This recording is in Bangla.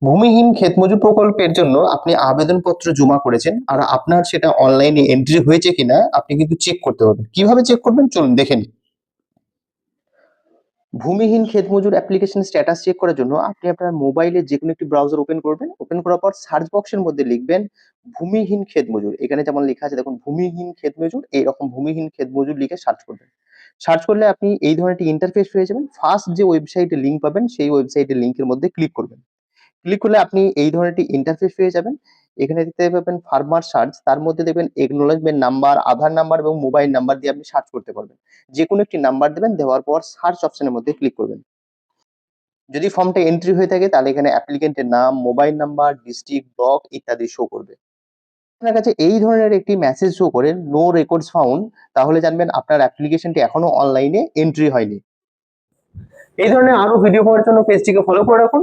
ভূমিহীন ক্ষেতমজুর প্রকল্পের জন্য আপনি আবেদনপত্র জমা করেছেন আর আপনার সেটা অনলাইনে এন্ট্রি হয়েছে কিনা আপনি কিন্তু চেক করতে পারবেন। কিভাবে চেক করবেন চলুন দেখে নিই। ভূমিহীন ক্ষেতমজুর অ্যাপ্লিকেশন স্ট্যাটাস চেক করার জন্য আপনি আপনার মোবাইলে যেকোনো একটি ব্রাউজার ওপেন করবেন। ওপেন করার পর সার্চ বক্সের মধ্যে লিখবেন ভূমিহীন ক্ষেতমজুর। এখানে যেমন লেখা আছে দেখুন ভূমিহীন ক্ষেতমজুর, এইরকম ভূমিহীন ক্ষেতমজুর লিখে সার্চ করবেন। সার্চ করলে আপনি এই ধরনের একটি ইন্টারফেস পেয়ে যাবেন। ফার্স্ট যে ওয়েবসাইটে লিঙ্ক পাবেন সেই ওয়েবসাইটের লিঙ্কের মধ্যে ক্লিক করবেন। ক্লিক করলে আপনি এই ধরনের একটি ইন্টারফেস পেয়ে যাবেন। এখানে দেখতে পাবেন ফার্মার সার্চ, তার মধ্যে দেখবেন একনলেজমেন্ট নাম্বার, আধার নাম্বার এবং মোবাইল নাম্বার দিয়ে আপনি সার্চ করতে পারবেন। যেকোনো একটি নাম্বার দেবেন, দেওয়ার পর সার্চ অপশনের মধ্যে ক্লিক করবেন। যদি ফর্মটা এন্ট্রি হয়ে থাকে তাহলে এখানে অ্যাপ্লিকেন্টের নাম, মোবাইল নাম্বার, ডিস্ট্রিক্ট, ব্লক ইত্যাদি শো করবে। আপনার কাছে এই ধরনের একটি মেসেজ শো করে নো রেকর্ডস ফাউন্ড, তাহলে জানবেন আপনার অ্যাপ্লিকেশনটি এখনো অনলাইনে এন্ট্রি হয়নি। এই ধরনের আরো ভিডিও পাওয়ার জন্য পেজটিকে ফলো করে রাখুন।